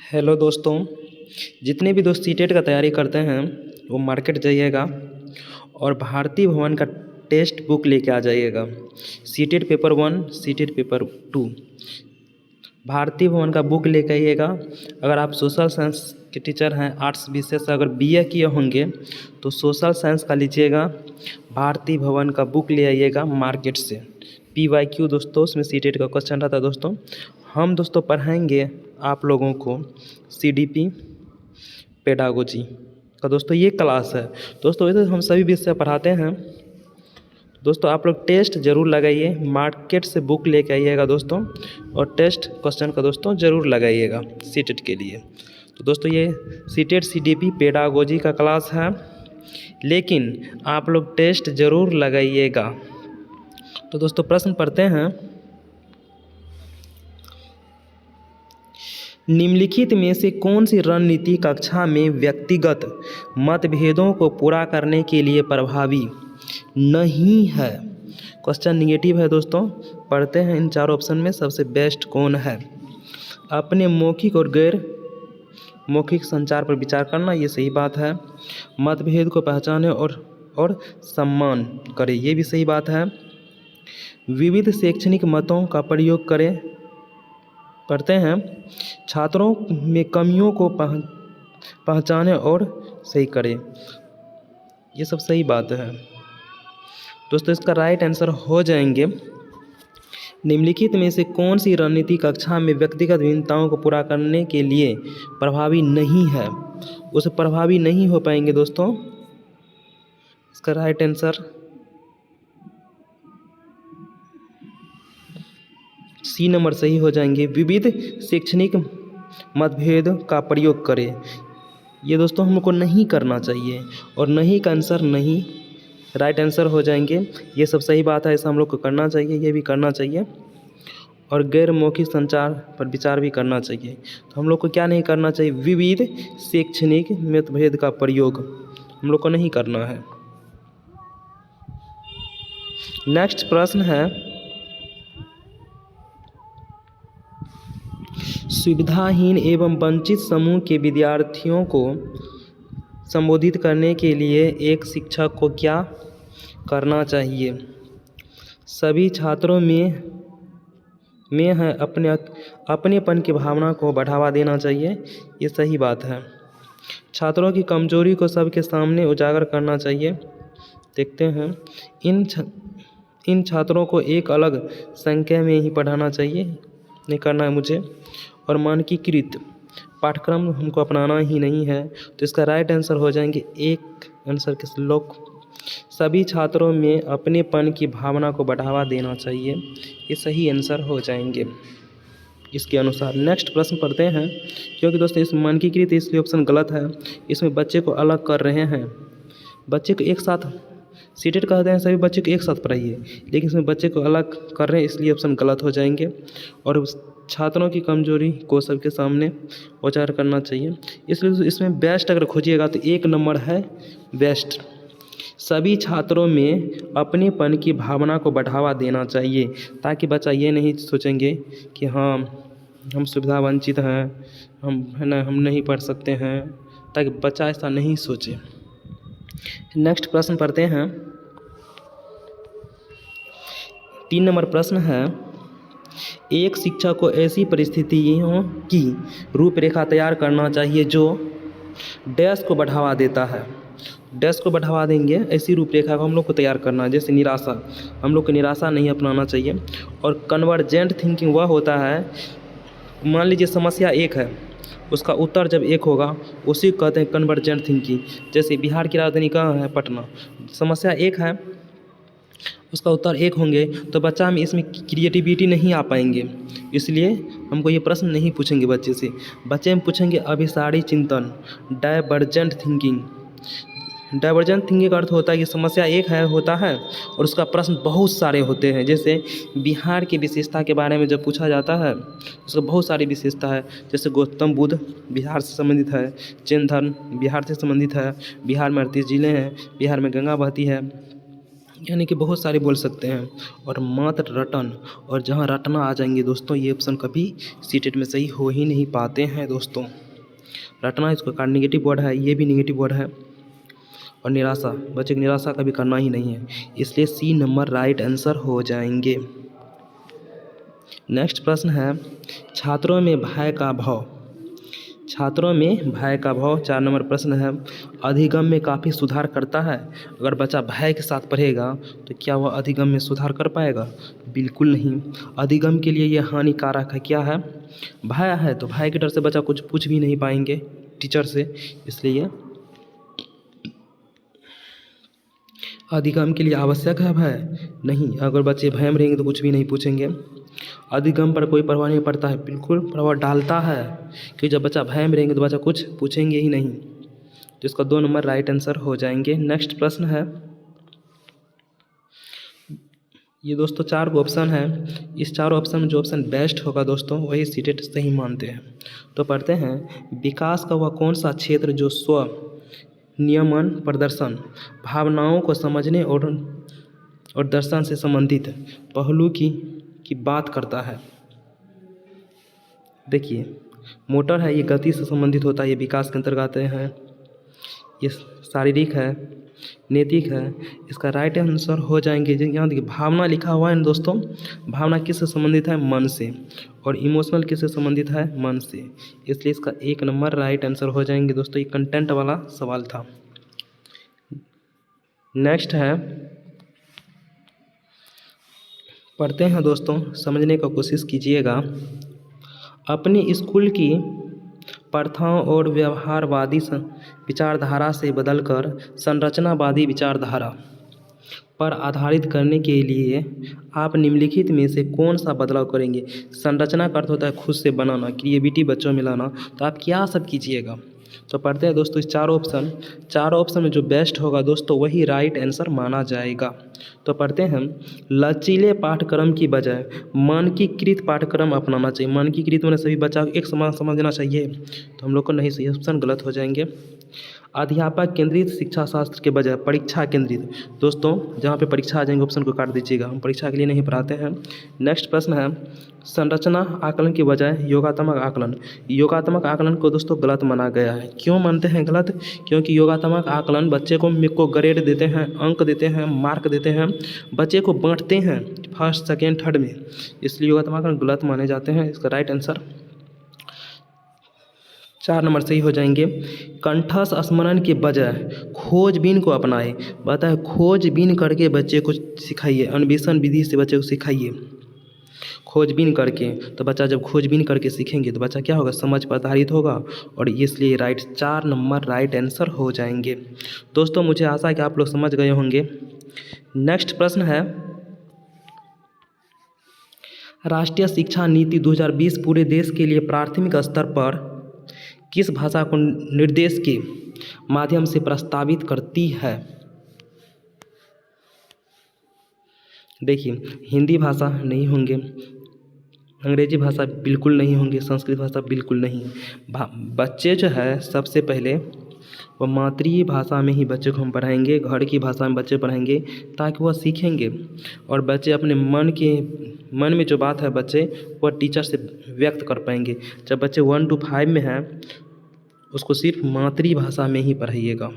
Hello दोस्तों। जितने भी दोस्त सीटेट का तैयारी करते हैं वो मार्केट जाइएगा और भारती भवन का टेक्स्ट बुक लेके आ जाइएगा। CTET paper 1, CTET paper 2, Bharati Bhawan का बुक लेके आइएगा। अगर आप सोशल साइंस के टीचर हैं, आर्ट्स विषय से अगर बीए किए होंगे तो सोशल साइंस का लीजिएगा। भारती भवन का बुक ले आइएगा मार्केट से। PYQ दोस्तों, उसमें सीटेट का क्वेश्चन रहता है दोस्तों। हम दोस्तों पढ़ाएंगे आप लोगों को CDP पेडागोजी का दोस्तों ये क्लास है दोस्तों। वैसे हम सभी विषय पढ़ाते हैं दोस्तों। आप लोग टेस्ट ज़रूर लगाइए, मार्केट से बुक लेके आइएगा दोस्तों, और टेस्ट क्वेश्चन का दोस्तों ज़रूर लगाइएगा सीटेट के लिए। तो दोस्तों ये सीटेट CDP पेडागोजी का क्लास है, लेकिन आप लोग टेस्ट ज़रूर लगाइएगा। तो दोस्तों प्रश्न पढ़ते हैं। निम्नलिखित में से कौन सी रणनीति कक्षा में व्यक्तिगत मतभेदों को पूरा करने के लिए प्रभावी नहीं है? क्वेश्चन निगेटिव है दोस्तों। पढ़ते हैं इन चारों ऑप्शन में सबसे बेस्ट कौन है। अपने मौखिक और गैर मौखिक संचार पर विचार करना, ये सही बात है। मतभेद को पहचाने और सम्मान करें, ये भी सही बात है। विविध शैक्षणिक मतों का प्रयोग करें। पढ़ते हैं छात्रों में कमियों को पहचाने और सही करें, ये सब सही बात है दोस्तों। इसका राइट आंसर हो जाएंगे निम्नलिखित में से कौन सी रणनीति कक्षा में व्यक्तिगत भिन्नताओं को पूरा करने के लिए प्रभावी नहीं है। उसे प्रभावी नहीं हो पाएंगे दोस्तों। इसका राइट आंसर C नंबर सही हो जाएंगे। विविध शैक्षणिक मतभेद का प्रयोग करें, ये दोस्तों हमको नहीं करना चाहिए, और नहीं का आंसर नहीं राइट आंसर हो जाएंगे। ये सब सही बात है, ऐसा हम लोग को करना चाहिए, ये भी करना चाहिए। और गैर मौखिक संचार पर विचार भी करना चाहिए। तो हम लोग को क्या नहीं करना चाहिए? विविध शैक्षणिक मतभेद का प्रयोग हम लोग को नहीं करना है। नेक्स्ट प्रश्न है, सुविधाहीन एवं वंचित समूह के विद्यार्थियों को संबोधित करने के लिए एक शिक्षक को क्या करना चाहिए? सभी छात्रों में है अपनेपन की भावना को बढ़ावा देना चाहिए, ये सही बात है। छात्रों की कमजोरी को सबके सामने उजागर करना चाहिए। देखते हैं इन छात्रों को एक अलग संख्या में ही पढ़ाना चाहिए, नहीं करना है मुझे। और मानकीकृत पाठ्यक्रम हमको अपनाना ही नहीं है। तो इसका राइट आंसर हो जाएंगे एक आंसर के श्लोक। सभी छात्रों में अपनेपन की भावना को बढ़ावा देना चाहिए, ये सही आंसर हो जाएंगे इसके अनुसार। नेक्स्ट प्रश्न पढ़ते हैं, क्योंकि दोस्तों इस मानकीकृत इसलिए ऑप्शन गलत है। इसमें बच्चे को अलग कर रहे हैं, बच्चे को एक साथ सीटेट कहते हैं सभी बच्चे को एक साथ पढ़ाइए, लेकिन इसमें बच्चे को अलग कर रहे हैं, इसलिए ऑप्शन गलत हो जाएंगे। और छात्रों की कमजोरी को सबके सामने उजागर करना चाहिए, इसलिए इसमें बेस्ट अगर खोजिएगा तो 1 नंबर है बेस्ट। सभी छात्रों में अपनेपन की भावना को बढ़ावा देना चाहिए, ताकि बच्चा ये नहीं सोचेंगे कि हाँ हम सुविधा वंचित हैं, हम नहीं पढ़ सकते हैं, ताकि बच्चा ऐसा नहीं सोचे। नेक्स्ट प्रश्न पढ़ते हैं। 3 नंबर प्रश्न है, एक शिक्षक को ऐसी परिस्थितियों की रूपरेखा तैयार करना चाहिए जो डैश को बढ़ावा देता है। डैश को बढ़ावा देंगे, ऐसी रूपरेखा को हम लोग को तैयार करना है। जैसे निराशा, हम लोग को निराशा नहीं अपनाना चाहिए। और कन्वर्जेंट थिंकिंग वह होता है, मान लीजिए समस्या एक है, उसका उत्तर जब एक होगा उसी को कहते हैं कन्वर्जेंट थिंकिंग। जैसे बिहार की राजधानी कहाँ है? पटना। समस्या एक है, उसका उत्तर एक होंगे तो बच्चा में इसमें क्रिएटिविटी नहीं आ पाएंगे, इसलिए हमको ये प्रश्न नहीं पूछेंगे बच्चे से। बच्चे में पूछेंगे अभिसारी चिंतन, डाइवर्जेंट थिंकिंग। डाइवर्जेंट थिंकिंग का अर्थ होता है कि समस्या एक है होता है और उसका प्रश्न बहुत सारे होते हैं। जैसे बिहार की विशेषता के बारे में जब पूछा जाता है, उसका बहुत सारी विशेषता है। जैसे गौतम बुद्ध बिहार से संबंधित है, जैन धर्म बिहार से संबंधित है, बिहार में 38 जिले हैं, बिहार में गंगा बहती है, यानी कि बहुत सारे बोल सकते हैं। और मात्र रटन, और जहाँ रटना आ जाएंगे दोस्तों, ये ऑप्शन कभी सीटेट में सही हो ही नहीं पाते हैं दोस्तों। रटना इसको का निगेटिव वर्ड है, ये भी निगेटिव वर्ड है। और निराशा, बच्चे की निराशा कभी करना ही नहीं है, इसलिए सी नंबर राइट आंसर हो जाएंगे। नेक्स्ट प्रश्न है, छात्रों में भय का भाव। छात्रों में भय का भाव 4 नंबर प्रश्न है। अधिगम में काफ़ी सुधार करता है। अगर बच्चा भय के साथ पढ़ेगा तो क्या वह अधिगम में सुधार कर पाएगा? बिल्कुल नहीं। अधिगम के लिए यह हानिकारक है। क्या है? भय है, तो भय के डर से बच्चा कुछ पूछ भी नहीं पाएंगे टीचर से, इसलिए अधिगम के लिए आवश्यक है भय? नहीं। अगर बच्चे भय में रहेंगे तो कुछ भी नहीं पूछेंगे। अधिगम पर कोई प्रभाव नहीं पड़ता है? बिल्कुल प्रभाव डालता है, कि जब बच्चा भय में रहेंगे तो बच्चा कुछ पूछेंगे ही नहीं। तो इसका 2 नंबर राइट आंसर हो जाएंगे। नेक्स्ट प्रश्न है, ये दोस्तों 4 ऑप्शन है। इस 4 ऑप्शन में जो ऑप्शन बेस्ट होगा दोस्तों वही सीटेट सही मानते हैं। तो पढ़ते हैं, विकास का वह कौन सा क्षेत्र जो स्व नियमन, प्रदर्शन, भावनाओं को समझने और दर्शन से संबंधित पहलू की बात करता है? देखिए, मोटर है, ये गति से संबंधित होता है, ये विकास के अंतर्गत आते हैं। ये शारीरिक है, नैतिक है। इसका राइट आंसर हो जाएंगे, यहाँ देखिए भावना लिखा हुआ है दोस्तों। भावना किससे संबंधित है? मन से। और इमोशनल किससे संबंधित है? मन से। इसलिए इसका 1 नंबर राइट आंसर हो जाएंगे दोस्तों। ये कंटेंट वाला सवाल था। नेक्स्ट है, पढ़ते हैं दोस्तों, समझने का कोशिश कीजिएगा। अपनी स्कूल की प्रथाओं और व्यवहारवादी विचारधारा से बदलकर संरचनावादी विचारधारा पर आधारित करने के लिए आप निम्नलिखित में से कौन सा बदलाव करेंगे? संरचना का अर्थ होता है खुद से बनाना, क्रिएटिविटी बच्चों में लाना। तो आप क्या सब कीजिएगा? तो पढ़ते हैं दोस्तों, इस 4 ऑप्शन में जो बेस्ट होगा दोस्तों वही राइट आंसर माना जाएगा। तो पढ़ते हैं, लचीले पाठ्यक्रम की बजाय मानकीकृत पाठ्यक्रम अपनाना चाहिए। मानकीकृत मैंने सभी बच्चा को एक समान समझना चाहिए, तो हम लोग को नहीं, सही ऑप्शन गलत हो जाएंगे। अध्यापक केंद्रित शिक्षा शास्त्र के बजाय परीक्षा केंद्रित। दोस्तों जहाँ पे परीक्षा आ जाएंगे ऑप्शन को काट दीजिएगा, हम परीक्षा के लिए नहीं पढ़ाते हैं। नेक्स्ट प्रश्न है, संरचना आकलन के बजाय योगात्मक आकलन। योगात्मक आकलन को दोस्तों गलत माना गया है। क्यों मानते हैं गलत? क्योंकि योगात्मक आकलन बच्चे को ग्रेड देते हैं, अंक देते हैं, मार्क देते हैं, बच्चे को बांटते हैं फर्स्ट, सेकेंड, थर्ड में, इसलिए योगात्मक आकलन गलत माने जाते हैं। इसका राइट आंसर 4 नंबर सही हो जाएंगे। कंठस्थ स्मरण के बजाय खोजबीन को अपनाएं। बताए खोजबीन करके बच्चे को सिखाइए, अन्वेषण विधि से बच्चे को सिखाइए खोजबीन करके। तो बच्चा जब खोजबीन करके सीखेंगे तो बच्चा क्या होगा? समझ पर आधारित होगा, और इसलिए 4 नंबर राइट आंसर हो जाएंगे। दोस्तों मुझे आशा है कि आप लोग समझ गए होंगे। नेक्स्ट प्रश्न है, राष्ट्रीय शिक्षा नीति 2020 पूरे देश के लिए प्राथमिक स्तर पर किस भाषा को निर्देश के माध्यम से प्रस्तावित करती है? देखिए, हिंदी भाषा नहीं होंगे, अंग्रेजी भाषा बिल्कुल नहीं होंगे, संस्कृत भाषा बिल्कुल नहीं। बच्चे जो है सबसे पहले वो मातृभाषा में ही बच्चे को हम पढ़ाएंगे, घर की भाषा में बच्चे पढ़ाएंगे, ताकि वह सीखेंगे और बच्चे अपने मन में जो बात है बच्चे वह टीचर से व्यक्त कर पाएंगे। जब बच्चे 1 to 5 में हैं उसको सिर्फ मातृभाषा में ही पढ़ाइएगा,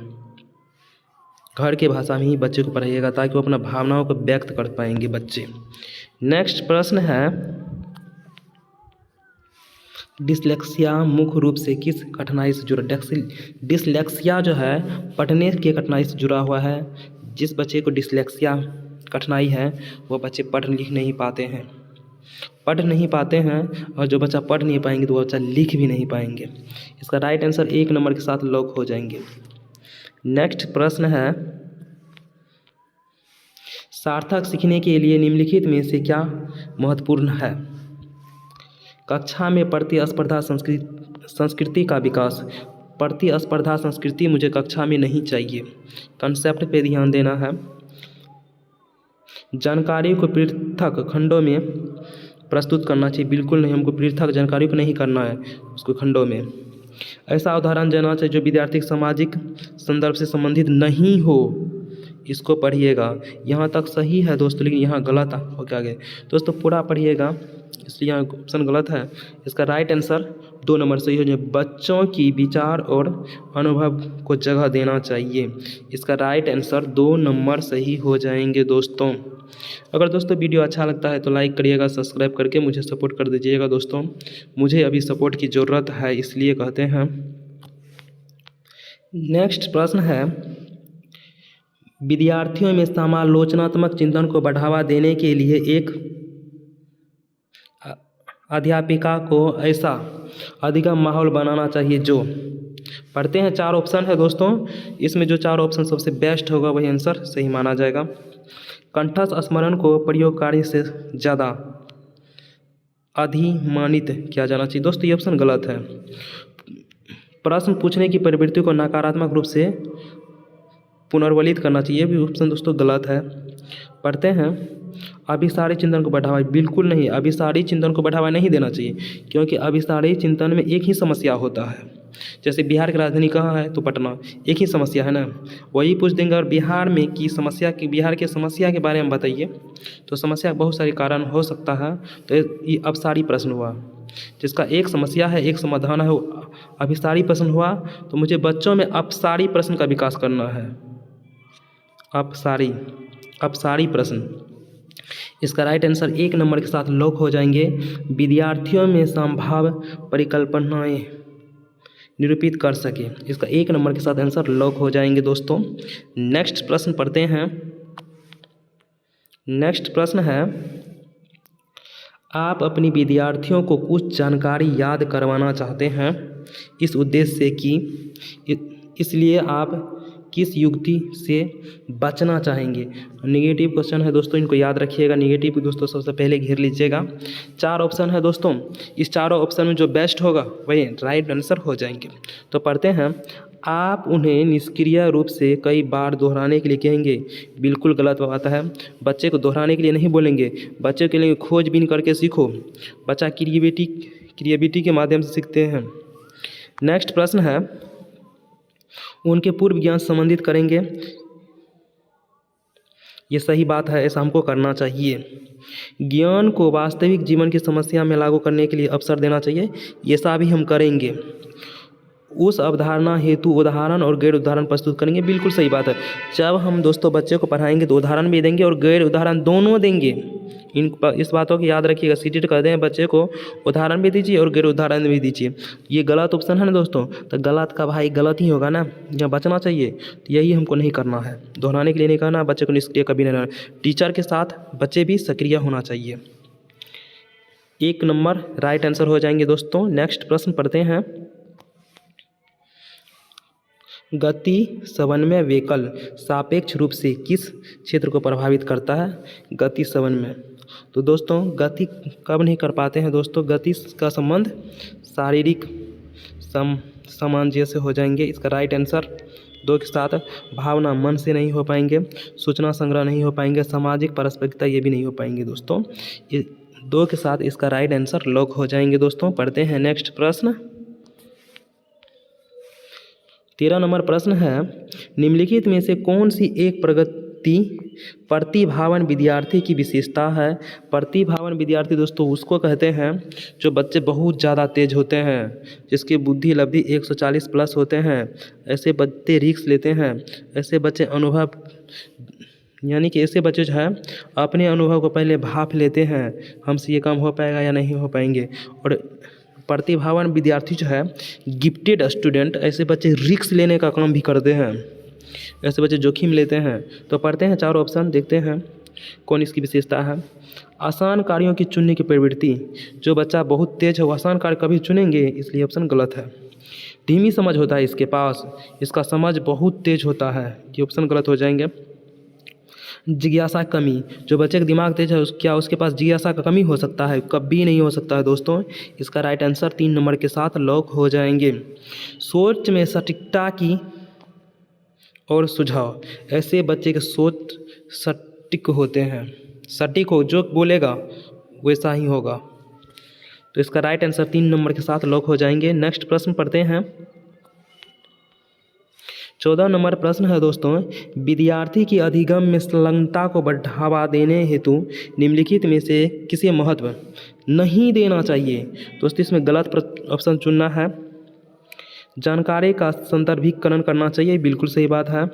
घर के भाषा में ही बच्चे को पढ़ाइएगा, ताकि वो अपना भावनाओं को व्यक्त कर पाएंगे बच्चे। नेक्स्ट प्रश्न है, डिसलेक्सिया मुख्य रूप से किस कठिनाई से जुड़ा? डिसलेक्सिया जो है पढ़ने के कठिनाई से जुड़ा हुआ है। जिस बच्चे को डिसलेक्सिया कठिनाई है वो बच्चे पढ़ लिख नहीं पाते हैं, और जो बच्चा पढ़ नहीं पाएंगे तो वो बच्चा लिख भी नहीं पाएंगे। इसका राइट आंसर 1 नंबर के साथ लॉक हो जाएंगे। नेक्स्ट प्रश्न है, सार्थक सीखने के लिए निम्नलिखित में से क्या महत्वपूर्ण है? कक्षा में प्रतिस्पर्धा संस्कृति का विकास। प्रतिस्पर्धा संस्कृति मुझे कक्षा में नहीं चाहिए, कंसेप्ट पे ध्यान देना है। जानकारी को पृथक खंडों में प्रस्तुत करना चाहिए, बिल्कुल नहीं, हमको पृथक जानकारी को नहीं करना है, उसको खंडों में। ऐसा उदाहरण देना चाहिए जो विद्यार्थी के सामाजिक संदर्भ से संबंधित नहीं हो, इसको पढ़िएगा। यहाँ तक सही है दोस्तों, लेकिन यहाँ गलत हो क्या गया दोस्तों, पूरा पढ़िएगा, इसलिए यहाँ ऑप्शन गलत है। इसका राइट आंसर 2 नंबर सही हो जाए, बच्चों की विचार और अनुभव को जगह देना चाहिए। इसका राइट आंसर 2 नंबर सही हो जाएंगे दोस्तों। अगर दोस्तों वीडियो अच्छा लगता है तो लाइक करिएगा, सब्सक्राइब करके मुझे सपोर्ट कर दीजिएगा दोस्तों। मुझे अभी सपोर्ट की ज़रूरत है, इसलिए कहते हैं। नेक्स्ट प्रश्न है, विद्यार्थियों में समालोचनात्मक चिंतन को बढ़ावा देने के लिए एक अध्यापिका को ऐसा अधिगम माहौल बनाना चाहिए जो, पढ़ते हैं 4 ऑप्शन है दोस्तों, इसमें जो 4 ऑप्शन सबसे बेस्ट होगा वही आंसर सही माना जाएगा। कंठस्थ स्मरण को प्रयोगकारी से ज़्यादा अधिमानित किया जाना चाहिए दोस्तों, ये ऑप्शन गलत है। प्रश्न पूछने की प्रवृत्ति को नकारात्मक रूप से पुनर्वलित करना चाहिए, भी ऑप्शन दोस्तों गलत है। पढ़ते हैं, अभिसारी चिंतन को बढ़ावा, बिल्कुल नहीं, अभिसारी चिंतन को बढ़ावा नहीं देना चाहिए, क्योंकि अभिसारी चिंतन में एक ही समस्या होता है। जैसे बिहार की राजधानी कहाँ है तो पटना, एक ही समस्या है ना, वही पूछ देंगे। और बिहार में की समस्या की, बिहार के समस्या के बारे में बताइए, तो समस्या बहुत सारे कारण हो सकता है, तो ये अभिसारी प्रश्न हुआ। जिसका एक समस्या है एक समाधान है, वो अभिसारी प्रश्न हुआ। तो मुझे बच्चों में अपसारी प्रश्न का विकास करना है, अपसारी प्रश्न। इसका राइट आंसर 1 नंबर के साथ लॉक हो जाएंगे, विद्यार्थियों में संभाव्य परिकल्पनाएं निरूपित कर सके। इसका 1 नंबर के साथ आंसर लॉक हो जाएंगे दोस्तों। नेक्स्ट प्रश्न पढ़ते हैं। नेक्स्ट प्रश्न है, आप अपनी विद्यार्थियों को कुछ जानकारी याद करवाना चाहते हैं इस उद्देश्य से कि इसलिए आप किस युक्ति से बचना चाहेंगे। नेगेटिव क्वेश्चन है दोस्तों, इनको याद रखिएगा। नेगेटिव दोस्तों सबसे पहले घेर लीजिएगा। 4 ऑप्शन है दोस्तों, इस चारों ऑप्शन में जो बेस्ट होगा वही राइट आंसर हो जाएंगे। तो पढ़ते हैं, आप उन्हें निष्क्रिय रूप से कई बार दोहराने के लिए कहेंगे, बिल्कुल गलत बात है। बच्चे को दोहराने के लिए नहीं बोलेंगे, बच्चे के लिए खोजबीन करके सीखो। बच्चा क्रिएटिविटी के माध्यम से सीखते हैं। नेक्स्ट प्रश्न है, उनके पूर्व ज्ञान संबंधित करेंगे, ये सही बात है, ऐसा हमको करना चाहिए। ज्ञान को वास्तविक जीवन की समस्या में लागू करने के लिए अवसर देना चाहिए, ये सब भी हम करेंगे। उस अवधारणा हेतु उदाहरण और गैर उदाहरण प्रस्तुत करेंगे, बिल्कुल सही बात है। जब हम दोस्तों बच्चे को पढ़ाएंगे तो उदाहरण भी देंगे और गैर उदाहरण दोनों देंगे। इस बातों को याद रखिएगा। सीटेट कर दें बच्चे को, उदाहरण भी दीजिए और गैर उदाहरण भी दीजिए। ये गलत ऑप्शन है ना दोस्तों, तो गलत का भाई गलत ही होगा ना, जहाँ बचना चाहिए। तो यही हमको नहीं करना है, दोहराने के लिए नहीं करना, बच्चे को निष्क्रिय कभी नहीं रहना। टीचर के साथ बच्चे भी सक्रिय होना चाहिए। 1 नंबर राइट आंसर हो जाएंगे दोस्तों। नेक्स्ट प्रश्न पढ़ते हैं, गति समन्वय विकल सापेक्ष रूप से किस क्षेत्र को प्रभावित करता है। गति समन्वय, तो दोस्तों गति कब नहीं कर पाते हैं दोस्तों, गति का संबंध शारीरिक सामंजस्य हो जाएंगे। इसका राइट आंसर 2 के साथ भावना मन से नहीं हो पाएंगे, सूचना संग्रह नहीं हो पाएंगे, सामाजिक पारस्परिकता ये भी नहीं हो पाएंगे दोस्तों। ये 2 के साथ इसका राइट आंसर लॉक हो जाएंगे दोस्तों। पढ़ते हैं नेक्स्ट प्रश्न। 13 नंबर प्रश्न है, निम्नलिखित में से कौन सी एक प्रतिभावान विद्यार्थी की विशेषता है। प्रतिभावान विद्यार्थी दोस्तों उसको कहते हैं जो बच्चे बहुत ज़्यादा तेज होते हैं, जिसकी बुद्धि लब्धि 140 प्लस होते हैं। ऐसे बच्चे रिस्क लेते हैं, ऐसे बच्चे अनुभव, यानी कि ऐसे बच्चे जो है अपने अनुभव को पहले भाप लेते हैं, हमसे ये काम हो पाएगा या नहीं हो पाएंगे। और प्रतिभावान विद्यार्थी जो है गिफ्टेड स्टूडेंट, ऐसे बच्चे रिस्क लेने का काम भी करते हैं, ऐसे बच्चे जोखिम लेते हैं। तो पढ़ते हैं 4 ऑप्शन, देखते हैं कौन इसकी विशेषता है। आसान कार्यों की चुनने की प्रवृत्ति, जो बच्चा बहुत तेज है वो आसान कार्य कभी चुनेंगे, इसलिए ऑप्शन गलत है। धीमी समझ होता है इसके पास, इसका समझ बहुत तेज होता है, ये ऑप्शन गलत हो जाएंगे। जिज्ञासा कमी, जो बच्चे का दिमाग तेज है क्या उसके पास जिज्ञासा का कमी हो सकता है, कभी नहीं हो सकता है दोस्तों। इसका राइट आंसर 3 नंबर के साथ लॉक हो जाएंगे। सोच में सटीकता की और सुझाव, ऐसे बच्चे के सोच सटीक होते हैं, सटीक हो, जो बोलेगा वैसा ही होगा। तो इसका राइट आंसर 3 नंबर के साथ लॉक हो जाएंगे। नेक्स्ट प्रश्न पढ़ते हैं, 14 नंबर प्रश्न है दोस्तों, विद्यार्थी की अधिगम में संलग्नता को बढ़ावा देने हेतु निम्नलिखित में से किसे महत्व नहीं देना चाहिए। दोस्तों इसमें गलत ऑप्शन चुनना है। जानकारी का संदर्भीकरण करना चाहिए, बिल्कुल सही बात है।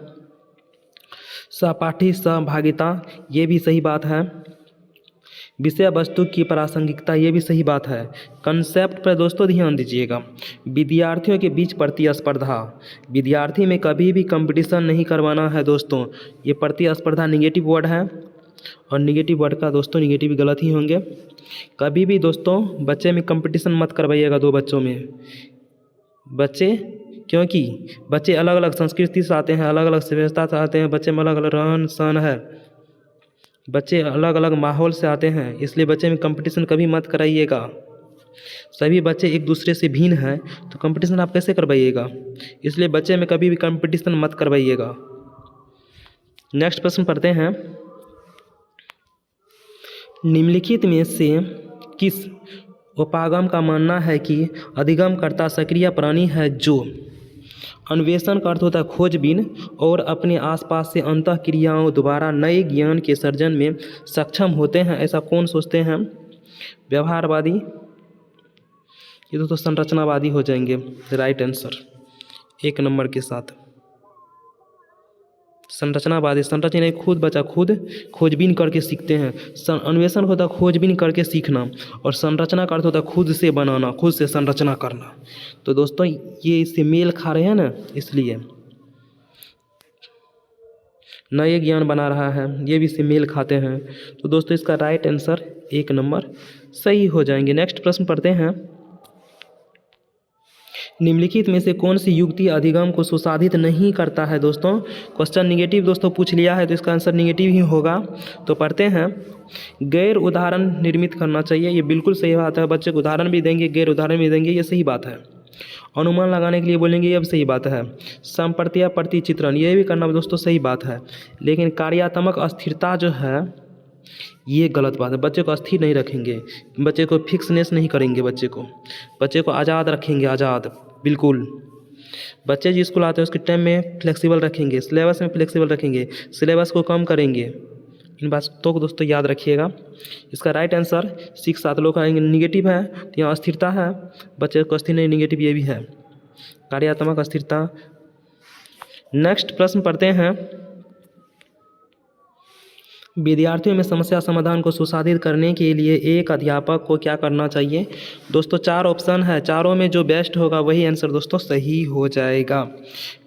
सहपाठी सहभागिता, ये भी सही बात है। विषय वस्तु की प्रासंगिकता, ये भी सही बात है। कंसेप्ट पर दोस्तों ध्यान दीजिएगा। विद्यार्थियों के बीच प्रतिस्पर्धा, विद्यार्थी में कभी भी कंपटीशन नहीं करवाना है दोस्तों। ये प्रतिस्पर्धा निगेटिव वर्ड है और निगेटिव वर्ड का दोस्तों निगेटिव गलत ही होंगे। कभी भी दोस्तों बच्चे में कंपटीशन मत करवाइएगा दो बच्चों में। बच्चे, क्योंकि बच्चे अलग अलग संस्कृति से आते हैं, अलग अलग सभ्यता से आते हैं, बच्चे में अलग अलग रहन सहन है, बच्चे अलग अलग माहौल से आते हैं, इसलिए बच्चे में कंपटीशन कभी मत कराइएगा। सभी बच्चे एक दूसरे से भिन्न हैं तो कंपटीशन आप कैसे करवाइएगा, इसलिए बच्चे में कभी भी कंपटीशन मत करवाइएगा। नेक्स्ट प्रश्न पढ़ते हैं, निम्नलिखित में से किस उपागम का मानना है कि अधिगमकर्ता सक्रिय प्राणी है जो अन्वेषण का अर्थ होता है खोजबीन और अपने आसपास से अंतः क्रियाओं द्वारा नए ज्ञान के सर्जन में सक्षम होते हैं। ऐसा कौन सोचते हैं? व्यवहारवादी, ये तो संरचनावादी हो जाएंगे। राइट आंसर 1 नंबर के साथ संरचनावादी। संरचना नहीं, खुद बच्चा खुद खोजबीन करके सीखते हैं। अन्वेषण होता है खोजबीन करके सीखना और संरचना का अर्थ होता है खुद से बनाना, खुद से संरचना करना। तो दोस्तों ये इससे मेल खा रहे हैं ना, इसलिए नए ज्ञान बना रहा है, ये भी इससे मेल खाते हैं। तो दोस्तों इसका राइट आंसर 1 नंबर सही हो जाएंगे। नेक्स्ट प्रश्न पढ़ते हैं, निम्नलिखित में से कौन सी युक्ति अधिगम को सुसाधित नहीं करता है। दोस्तों क्वेश्चन निगेटिव दोस्तों पूछ लिया है तो इसका आंसर निगेटिव ही होगा। तो पढ़ते हैं, गैर उदाहरण निर्मित करना चाहिए, ये बिल्कुल सही बात है। बच्चे को उदाहरण भी देंगे, गैर उदाहरण भी देंगे, ये सही बात है। अनुमान लगाने के लिए बोलेंगे, ये भी सही बात है। संप्रत्या प्रतिचित्रण, ये भी करना दोस्तों सही बात है। लेकिन कार्यात्मक अस्थिरता जो है ये गलत बात है। बच्चे को अस्थिर नहीं रखेंगे, बच्चे को फिक्सनेस नहीं करेंगे, बच्चे को आज़ाद रखेंगे, आज़ाद बिल्कुल। बच्चे जिस स्कूल आते हैं उसके टाइम में फ्लेक्सिबल रखेंगे, सिलेबस में फ्लेक्सिबल रखेंगे, सिलेबस को कम करेंगे। इन बातों को दोस्तों याद रखिएगा। इसका राइट आंसर 6 7 लोग आएंगे। निगेटिव है तो यहाँ अस्थिरता है, बच्चे को अस्थिर नहीं, निगेटिव ये भी है, कार्यात्मक अस्थिरता। नेक्स्ट प्रश्न पढ़ते हैं, विद्यार्थियों में समस्या समाधान को सुसाधित करने के लिए एक अध्यापक को क्या करना चाहिए। दोस्तों 4 ऑप्शन है, चारों में जो बेस्ट होगा वही आंसर दोस्तों सही हो जाएगा।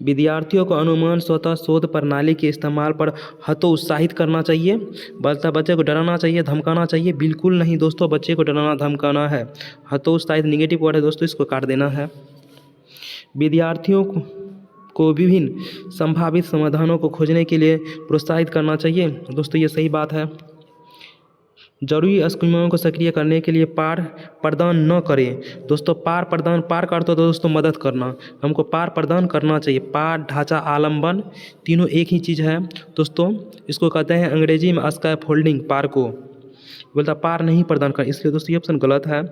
विद्यार्थियों को अनुमान स्वतः शोध प्रणाली के इस्तेमाल पर हतोत्साहित करना चाहिए। बच्चे को डराना चाहिए, धमकाना चाहिए, बिल्कुल नहीं दोस्तों, बच्चे को डराना धमकाना है। हतोत्साहित निगेटिव वर्ड है दोस्तों, इसको काट देना है। विद्यार्थियों को विभिन्न संभावित समाधानों को खोजने के लिए प्रोत्साहित करना चाहिए। दोस्तों ये सही बात है। जरूरी स्कीमों को सक्रिय करने के लिए पार प्रदान न करें। दोस्तों पार प्रदान, पार का अर्थ होता है दोस्तों मदद करना, हमको पार प्रदान करना चाहिए। पार, ढांचा, आलम्बन तीनों एक ही चीज़ है दोस्तों। इसको कहते हैं अंग्रेजी में स्कैफोल्डिंग। पार को बोलता पार नहीं प्रदान कर, इसलिए दोस्तों ये ऑप्शन गलत है।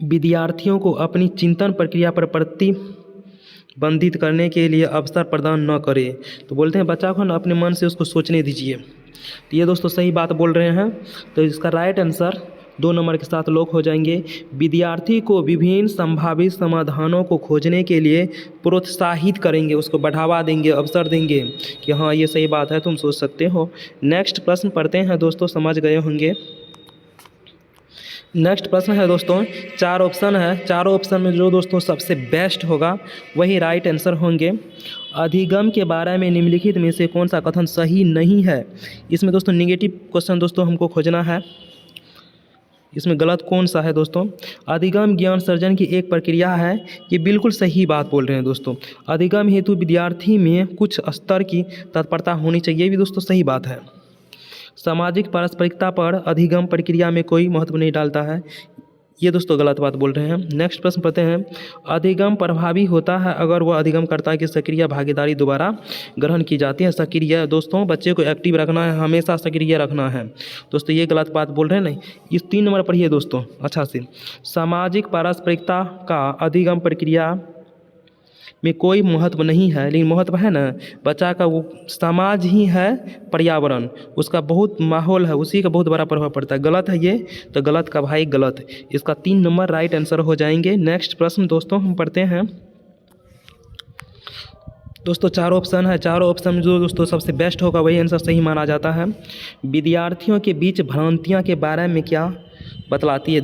विद्यार्थियों को अपनी चिंतन प्रक्रिया पर प्रतिबंधित करने के लिए अवसर प्रदान न करें। तो बोलते हैं बच्चा को ना अपने मन से उसको सोचने दीजिए। तो ये दोस्तों सही बात बोल रहे हैं। तो इसका राइट आंसर 2 नंबर के साथ लोग हो जाएंगे। विद्यार्थी को विभिन्न संभावित समाधानों को खोजने के लिए प्रोत्साहित करेंगे, उसको बढ़ावा देंगे, अवसर देंगे कि हाँ ये सही बात है, तुम सोच सकते हो। नेक्स्ट प्रश्न पढ़ते हैं दोस्तों, समझ गए होंगे। नेक्स्ट प्रश्न है दोस्तों, 4 ऑप्शन है, चारों ऑप्शन में जो दोस्तों सबसे बेस्ट होगा वही राइट आंसर होंगे। अधिगम के बारे में निम्नलिखित में से कौन सा कथन सही नहीं है। इसमें दोस्तों नेगेटिव क्वेश्चन दोस्तों हमको खोजना है, इसमें गलत कौन सा है दोस्तों। अधिगम ज्ञान सर्जन की एक प्रक्रिया है, ये बिल्कुल सही बात बोल रहे हैं दोस्तों। अधिगम हेतु विद्यार्थी में कुछ स्तर की तत्परता होनी चाहिए, ये भी दोस्तों सही बात है। सामाजिक पारस्परिकता पर अधिगम प्रक्रिया में कोई महत्व नहीं डालता है, ये दोस्तों गलत बात बोल रहे हैं। नेक्स्ट प्रश्न पढ़ते हैं, अधिगम प्रभावी होता है अगर वह अधिगमकर्ता की सक्रिय भागीदारी द्वारा ग्रहण की जाती है। सक्रिय दोस्तों बच्चे को एक्टिव रखना है, हमेशा सक्रिय रखना है दोस्तों, ये गलत बात बोल रहे हैं। नहीं, इस 3 नंबर पढ़िए दोस्तों अच्छा से। सामाजिक पारस्परिकता का अधिगम प्रक्रिया में कोई महत्व नहीं है, लेकिन महत्व है ना बच्चा का। वो समाज ही है पर्यावरण, उसका बहुत माहौल है, उसी का बहुत बड़ा प्रभाव पड़ता है। गलत है ये, तो गलत का भाई गलत। इसका 3 नंबर राइट आंसर हो जाएंगे। नेक्स्ट प्रश्न दोस्तों हम पढ़ते हैं। दोस्तों 4 ऑप्शन है, चारों ऑप्शन में जो दोस्तों सबसे बेस्ट होगा वही आंसर सही माना जाता है। विद्यार्थियों के बीच भ्रांतियाँ के बारे में क्या बतलाती है?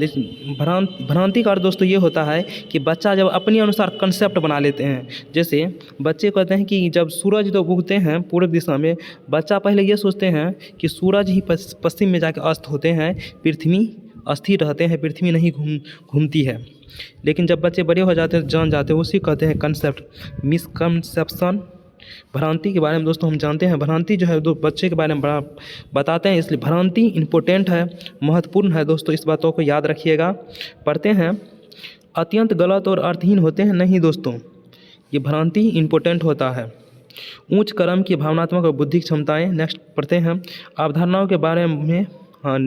भ्रांति का अर्थ दोस्तों ये होता है कि बच्चा जब अपने अनुसार कंसेप्ट बना लेते हैं। जैसे बच्चे कहते हैं कि जब सूरज तो उगते हैं पूर्व दिशा में, बच्चा पहले ये सोचते हैं कि सूरज ही पश्चिम में जाकर अस्त होते हैं, पृथ्वी अस्थिर रहते हैं, पृथ्वी नहीं घूमती है। लेकिन जब बच्चे बड़े हो जाते हैं जान जाते हैं, उसी कहते हैं कंसेप्ट, मिसकंसेप्शन। भ्रांति के बारे में दोस्तों हम जानते हैं, भ्रांति जो है दो बच्चे के बारे में बड़ा बताते हैं, इसलिए भ्रांति इम्पोर्टेंट है, महत्वपूर्ण है दोस्तों, इस बातों को याद रखिएगा। पढ़ते हैं। अत्यंत गलत और अर्थहीन होते हैं? नहीं दोस्तों, ये भ्रांति इम्पोर्टेंट होता है। उच्च क्रम की भावनात्मक और बुद्धिक क्षमताएं। नेक्स्ट पढ़ते हैं। अवधारणाओं के बारे में, हाँ,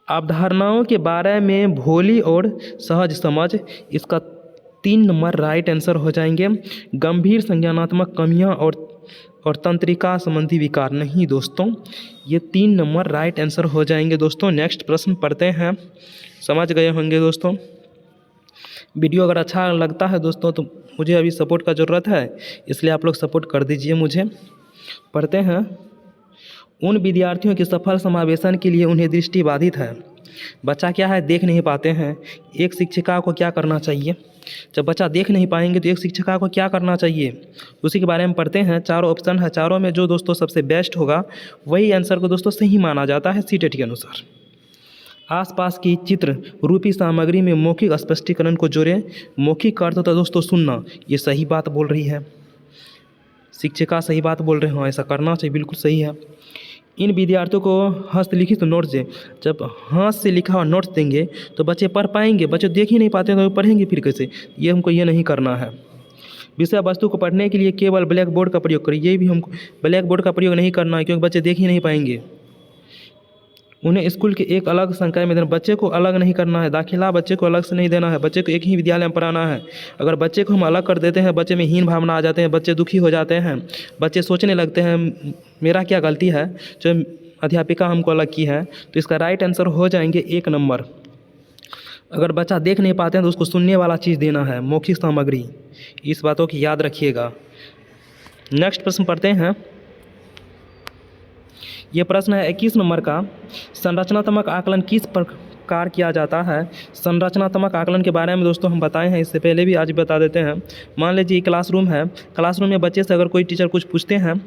अवधारणाओं के बारे में भोली और सहज समझ। इसका 3 नंबर राइट आंसर हो जाएंगे। गंभीर संज्ञानात्मक कमियां और तंत्रिका संबंधी विकार। नहीं दोस्तों, ये 3 नंबर राइट आंसर हो जाएंगे दोस्तों। नेक्स्ट प्रश्न पढ़ते हैं। समझ गए होंगे दोस्तों। वीडियो अगर अच्छा लगता है दोस्तों तो मुझे अभी सपोर्ट का ज़रूरत है, इसलिए आप लोग सपोर्ट कर दीजिए मुझे। पढ़ते हैं। उन विद्यार्थियों के सफल समावेशन के लिए उन्हें दृष्टि बाधित है। बच्चा क्या है, देख नहीं पाते हैं। एक शिक्षिका को क्या करना चाहिए? जब बच्चा देख नहीं पाएंगे तो एक शिक्षिका को क्या करना चाहिए, उसी के बारे में पढ़ते हैं। चारों ऑप्शन है, चारों में जो दोस्तों सबसे बेस्ट होगा वही आंसर को दोस्तों सही माना जाता है सीटेट के अनुसार। आसपास की चित्र रूपी सामग्री में मौखिक स्पष्टीकरण को जोड़ें। मौखिक का अर्थ होता है दोस्तों सुनना। ये सही बात बोल रही है, शिक्षिका सही बात बोल रहे हैं, ऐसा करना चाहिए, बिल्कुल सही है। इन विद्यार्थियों को हस्तलिखित नोट्स दें। जब हाथ से लिखा हुआ नोट्स देंगे तो बच्चे पढ़ पाएंगे, बच्चे देख ही नहीं पाते तो पढ़ेंगे फिर कैसे? ये हमको ये नहीं करना है। विषय वस्तु को पढ़ने के लिए केवल ब्लैक बोर्ड का प्रयोग करें। ये भी हमको ब्लैक बोर्ड का प्रयोग नहीं करना है, क्योंकि बच्चे देख ही नहीं पाएंगे। उन्हें स्कूल के एक अलग संकाय में देना। बच्चे को अलग नहीं करना है, दाखिला बच्चे को अलग से नहीं देना है, बच्चे को एक ही विद्यालय में पढ़ाना है। अगर बच्चे को हम अलग कर देते हैं, बच्चे में हीन भावना आ जाते हैं, बच्चे दुखी हो जाते हैं, बच्चे सोचने लगते हैं मेरा क्या गलती है जो अध्यापिका हमको अलग की है। तो इसका राइट आंसर हो जाएंगे 1 नंबर। अगर बच्चा देख नहीं पाते हैं तो उसको सुनने वाला चीज़ देना है, मौखिक सामग्री। इस बातों की याद रखिएगा। नेक्स्ट प्रश्न पढ़ते हैं। ये प्रश्न है 21 नंबर का। संरचनात्मक आकलन किस प्रकार किया जाता है? संरचनात्मक आकलन के बारे में दोस्तों हम बताए हैं इससे पहले भी, आज भी बता देते हैं। मान लीजिए क्लासरूम है, क्लासरूम में बच्चे से अगर कोई टीचर कुछ पूछते हैं,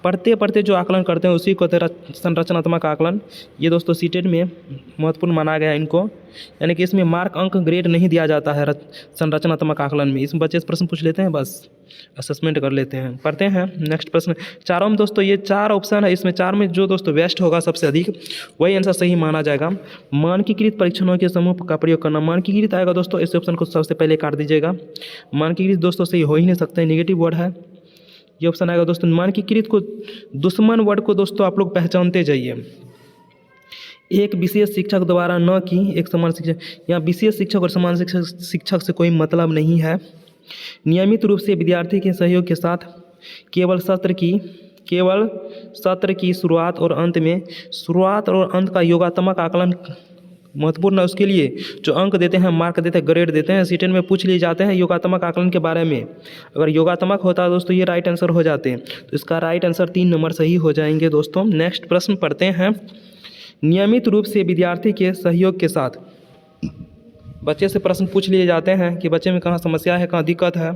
पढ़ते पढ़ते जो आकलन करते हैं उसी को संरचनात्मक आकलन। ये दोस्तों सीटेट में महत्वपूर्ण माना गया है इनको, यानी कि इसमें मार्क अंक ग्रेड नहीं दिया जाता है संरचनात्मक आकलन में। इसमें बच्चे से प्रश्न पूछ लेते हैं, बस असेसमेंट कर लेते हैं। पढ़ते हैं नेक्स्ट प्रश्न। चारों में दोस्तों ये 4 ऑप्शन है, इसमें 4 में जो दोस्तों बेस्ट होगा सबसे अधिक वही आंसर सही माना जाएगा। मानकीकृत परीक्षणों के समूह का प्रयोग करना। मानकीकृत आएगा दोस्तों, इस ऑप्शन को सबसे पहले काट दीजिएगा। मानकीकृत दोस्तों सही हो ही नहीं सकता है, नेगेटिव वर्ड है। ये ऑप्शन आएगा दोस्तों। मानकीकृत को, दुश्मन वर्ड को दोस्तों आप लोग पहचानते जाइए। एक विशेष शिक्षक द्वारा न कि एक समान शिक्षक, यहाँ विशेष शिक्षक और समान शिक्षक से कोई मतलब नहीं है। नियमित रूप से विद्यार्थी के सहयोग के साथ केवल सत्र की शुरुआत और अंत का योगात्मक आकलन महत्वपूर्ण है। उसके लिए जो अंक देते हैं, मार्क देते हैं, ग्रेड देते हैं, सीटेट में पूछ लिए जाते हैं योगात्मक आकलन के बारे में। अगर योगात्मक होता है दोस्तों ये राइट आंसर हो जाते हैं, तो इसका राइट आंसर 3 नंबर सही हो जाएंगे दोस्तों। नेक्स्ट प्रश्न पढ़ते हैं। नियमित रूप से विद्यार्थी के सहयोग के साथ, बच्चे से प्रश्न पूछ लिए जाते हैं कि बच्चे में कहाँ समस्या है, कहाँ दिक्कत है।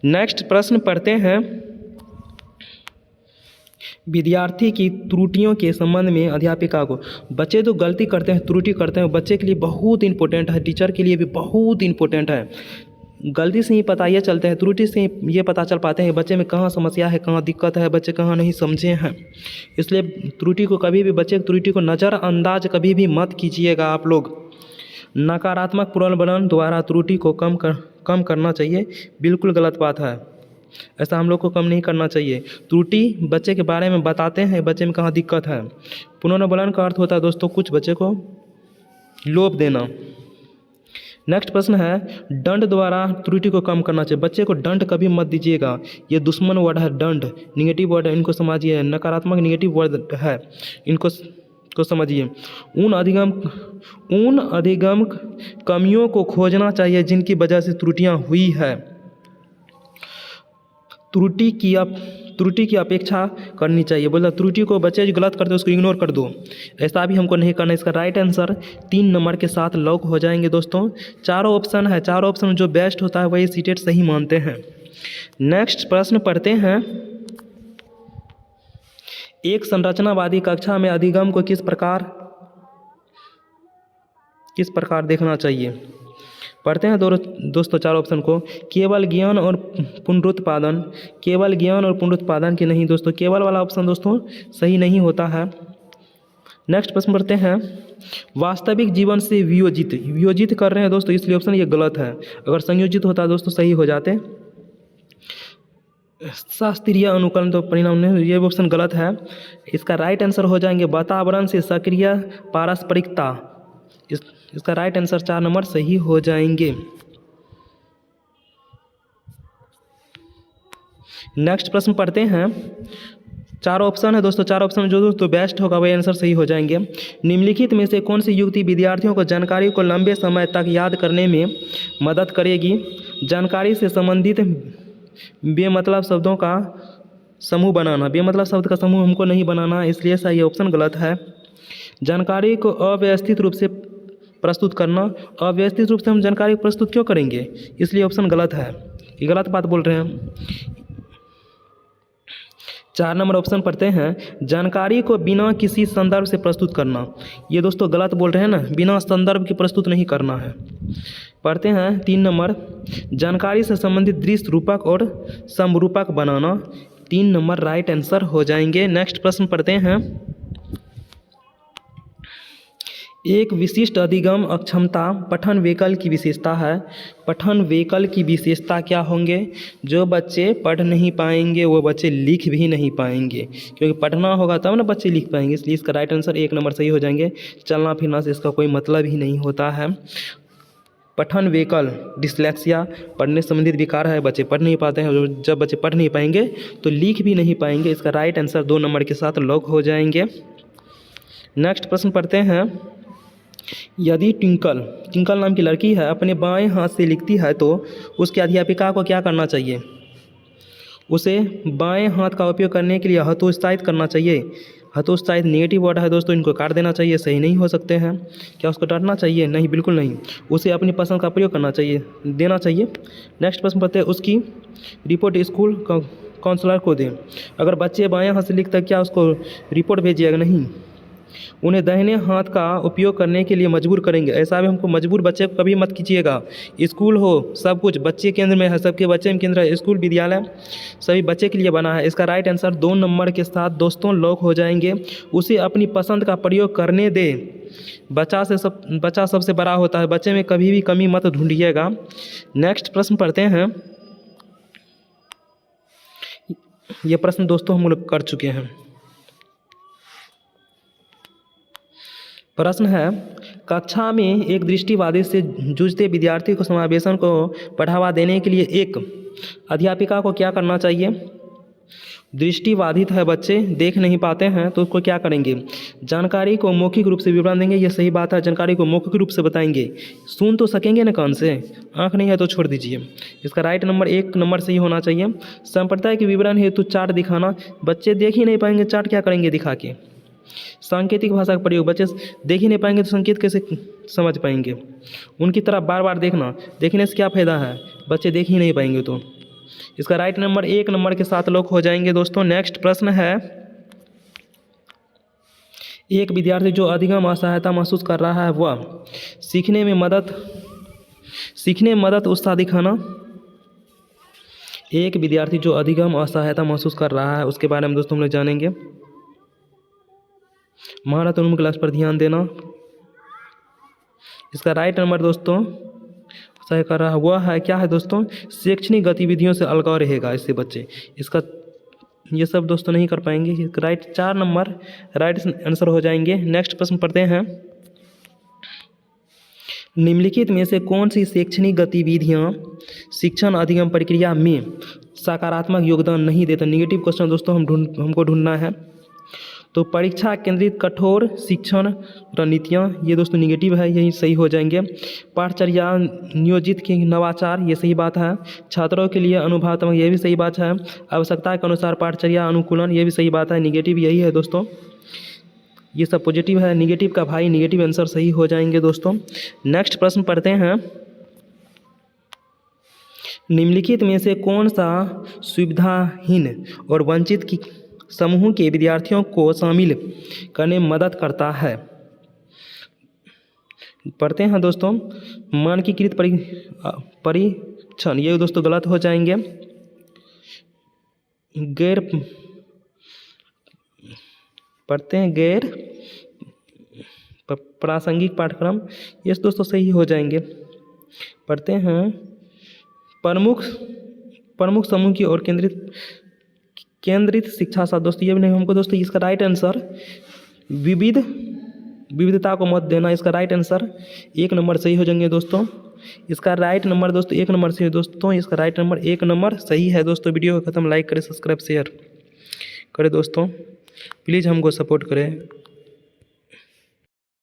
नेक्स्ट प्रश्न पढ़ते हैं। विद्यार्थी की त्रुटियों के संबंध में अध्यापिका को, बच्चे तो गलती करते हैं, त्रुटि करते हैं, बच्चे के लिए बहुत इंपॉर्टेंट है, टीचर के लिए भी बहुत इंपॉर्टेंट है। गलती से ही पता ये चलते हैं, त्रुटि से ये पता चल पाते हैं बच्चे में कहाँ समस्या है, कहाँ दिक्कत है, बच्चे कहाँ नहीं समझे हैं। इसलिए त्रुटि को कभी भी, बच्चे की त्रुटि को नज़रअंदाज कभी भी मत कीजिएगा आप लोग। नकारात्मक पुनर्वलन द्वारा त्रुटि को कम करना चाहिए, बिल्कुल गलत बात है। ऐसा हम लोग को कम नहीं करना चाहिए। त्रुटि बच्चे के बारे में बताते हैं, बच्चे में कहाँ दिक्कत है। पुनर्वलन का अर्थ होता है दोस्तों कुछ बच्चे को लोभ देना। नेक्स्ट प्रश्न है, दंड द्वारा त्रुटि को कम करना चाहिए। बच्चे को दंड कभी मत दीजिएगा, ये दुश्मन वर्ड है। दंड निगेटिव वर्ड है, इनको समझिए। नकारात्मक निगेटिव वर्ड है, इनको को समझिए। उन अधिगम कमियों को खोजना चाहिए जिनकी वजह से त्रुटियां हुई है। त्रुटि की अपेक्षा करनी चाहिए। बोला त्रुटि को बच्चे जो गलत करते हैं उसको इग्नोर कर दो, ऐसा भी हमको नहीं करना। इसका राइट आंसर 3 नंबर के साथ लॉक हो जाएंगे दोस्तों। चारों ऑप्शन है, चारों ऑप्शन जो बेस्ट होता है वही सीटेड सही मानते हैं। नेक्स्ट प्रश्न पढ़ते हैं, एक संरचनावादी कक्षा में अधिगम को किस प्रकार देखना चाहिए। पढ़ते हैं दोस्तों चार ऑप्शन को। केवल ज्ञान और पुनरुत्पादन, केवल ज्ञान और पुनरुत्पादन की नहीं दोस्तों, केवल वाला ऑप्शन दोस्तों सही नहीं होता है। नेक्स्ट प्रश्न पढ़ते हैं, वास्तविक जीवन से वियोजित कर रहे हैं दोस्तों, इसलिए ऑप्शन ये गलत है। अगर संयोजित होता दोस्तों सही हो जाते। शास्त्रीय अनुकरण तो परिणाम नहीं, ये ऑप्शन गलत है। इसका राइट आंसर हो जाएंगे वातावरण से सक्रिय पारस्परिकता। इसका राइट आंसर 4 नंबर सही हो जाएंगे। नेक्स्ट प्रश्न पढ़ते हैं, चार ऑप्शन है दोस्तों, चार ऑप्शन जो दोस्तों बेस्ट होगा वही आंसर सही हो जाएंगे। निम्नलिखित में से कौन सी युक्ति विद्यार्थियों को जानकारी को लंबे समय तक याद करने में मदद करेगी। जानकारी से संबंधित बेमतलब शब्दों का समूह बनाना। बेमतलब शब्द का समूह हमको नहीं बनाना, इसलिए सही ऑप्शन गलत है। जानकारी को अव्यवस्थित रूप से प्रस्तुत करना। अव्यवस्थित रूप से हम जानकारी को प्रस्तुत क्यों करेंगे, इसलिए ऑप्शन गलत है, ये गलत बात बोल रहे हैं। 4 नंबर ऑप्शन पढ़ते हैं, जानकारी को बिना किसी संदर्भ से प्रस्तुत करना। ये दोस्तों गलत बोल रहे हैं ना, बिना संदर्भ के प्रस्तुत नहीं करना है। पढ़ते हैं 3 नंबर, जानकारी से संबंधित दृश्य रूपक और समरूपक बनाना। 3 नंबर राइट आंसर हो जाएंगे। नेक्स्ट प्रश्न पढ़ते हैं, एक विशिष्ट अधिगम अक्षमता पठन विकल्प की विशेषता है। पठन विकल्प की विशेषता क्या होंगे। जो बच्चे पढ़ नहीं पाएंगे वो बच्चे लिख भी नहीं पाएंगे, क्योंकि पढ़ना होगा तब ना बच्चे लिख पाएंगे, इसलिए इसका राइट आंसर 1 नंबर सही हो जाएंगे। चलना फिरना से इसका कोई मतलब ही नहीं होता है। पठन विकल्प डिस्लेक्सिया पढ़ने संबंधित विकार है, बच्चे पढ़ नहीं पाते हैं। जब बच्चे पढ़ नहीं पाएंगे तो लिख भी नहीं पाएंगे। इसका राइट आंसर 2 नंबर के साथ लॉक हो जाएंगे। नेक्स्ट प्रश्न पढ़ते हैं, यदि ट्विंकल नाम की लड़की है अपने बाएं हाथ से लिखती है तो उसके अध्यापिका को क्या करना चाहिए। उसे बाएं हाथ का उपयोग करने के लिए हतोत्साहित करना चाहिए। हतोत्साहित नेगेटिव वर्ड है दोस्तों, इनको काट देना चाहिए, सही नहीं हो सकते हैं। क्या उसको डांटना चाहिए, नहीं बिल्कुल नहीं। उसे अपनी पसंद का प्रयोग करना चाहिए, देना चाहिए। नेक्स्ट प्रश्न पढ़ते हैं, उसकी रिपोर्ट स्कूल काउंसलर को दें। अगर बच्चे बाएं हाथ से लिखते क्या उसको रिपोर्ट भेजिएगा, नहीं। उन्हें दाहिने हाथ का उपयोग करने के लिए मजबूर करेंगे, ऐसा भी हमको मजबूर बच्चे को कभी मत कीजिएगा। स्कूल हो सब कुछ बच्चे केंद्र में है, सबके बच्चे में केंद्र है। स्कूल विद्यालय सभी बच्चे के लिए बना है। इसका राइट आंसर 2 नंबर के साथ दोस्तों लॉक हो जाएंगे। उसे अपनी पसंद का प्रयोग करने दे। बच्चा सबसे बड़ा होता है, बच्चे में कभी भी कमी मत ढूंढिएगा। नेक्स्ट प्रश्न पढ़ते हैं, ये प्रश्न दोस्तों हम लोग कर चुके हैं। प्रश्न है, कक्षा में एक दृष्टिवादी से जूझते विद्यार्थी को समावेशन को बढ़ावा देने के लिए एक अध्यापिका को क्या करना चाहिए। दृष्टिबाधित है बच्चे, देख नहीं पाते हैं, तो उसको क्या करेंगे। जानकारी को मौखिक रूप से विवरण देंगे, ये सही बात है। जानकारी को मौखिक रूप से बताएंगे, सुन तो सकेंगे ना कान से, आँख नहीं है तो छोड़ दीजिए। इसका राइट नंबर 1 नंबर सही होना चाहिए। संप्रदाय के विवरण हेतु चार्ट दिखाना। बच्चे देख ही नहीं पाएंगे, चार्ट क्या करेंगे दिखा के। सांकेतिक भाषा का प्रयोग, बच्चे देख ही नहीं पाएंगे तो संकेत कैसे समझ पाएंगे। उनकी तरफ बार बार देखना, देखने से क्या फ़ायदा है, बच्चे देख ही नहीं पाएंगे तो। इसका राइट नंबर 1 नंबर के साथ लॉक हो जाएंगे दोस्तों। नेक्स्ट प्रश्न है, एक विद्यार्थी जो अधिगम असहायता महसूस कर रहा है वह सीखने में मदद उत्साह दिखाना। एक विद्यार्थी जो अधिगम असहायता महसूस कर रहा है उसके बारे में दोस्तों हम लोग जानेंगे। महारत उन्मुख क्लास पर ध्यान देना। इसका राइट नंबर दोस्तों सही कर रहा है वह है, क्या है दोस्तों, शैक्षणिक गतिविधियों से अलगाव रहेगा इससे बच्चे। इसका ये सब दोस्तों नहीं कर पाएंगे। राइट 4 नंबर राइट आंसर हो जाएंगे। नेक्स्ट प्रश्न पढ़ते हैं, निम्नलिखित में से कौन सी शैक्षणिक गतिविधियाँ शिक्षण अधिगम प्रक्रिया में सकारात्मक योगदान नहीं देता? निगेटिव क्वेश्चन दोस्तों हमको ढूंढना है। तो परीक्षा केंद्रित कठोर शिक्षण रणनीतियाँ, ये दोस्तों निगेटिव है, यही सही हो जाएंगे। पाठचर्या नियोजित के नवाचार, ये सही बात है। छात्रों के लिए अनुभवात्मक, ये भी सही बात है। आवश्यकता के अनुसार पाठचर्या अनुकूलन, ये भी सही बात है। निगेटिव यही है दोस्तों, ये सब पॉजिटिव है। निगेटिव का भाई निगेटिव आंसर सही हो जाएंगे दोस्तों। नेक्स्ट प्रश्न पढ़ते हैं। निम्नलिखित में से कौन सा सुविधाहीन और वंचित की समूह के विद्यार्थियों को शामिल करने में मदद करता है? पढ़ते हैं दोस्तों। मानकीकृत परीक्षण, ये दोस्तों गलत हो जाएंगे। पढ़ते हैं गैर प्रासंगिक पाठ्यक्रम, ये दोस्तों सही हो जाएंगे। पढ़ते हैं प्रमुख समूह की ओर केंद्रित शिक्षा शास्त्र, दोस्तों ये भी नहीं हमको दोस्तों। इसका राइट आंसर विविधता को मत देना, इसका राइट आंसर 1 नंबर सही हो जाएंगे दोस्तों। इसका राइट नंबर दोस्तों 1 नंबर सही है दोस्तों, इसका राइट नंबर 1 नंबर सही है दोस्तों। वीडियो को खत्म, लाइक करें, सब्सक्राइब शेयर करें दोस्तों, प्लीज़ हमको सपोर्ट करें।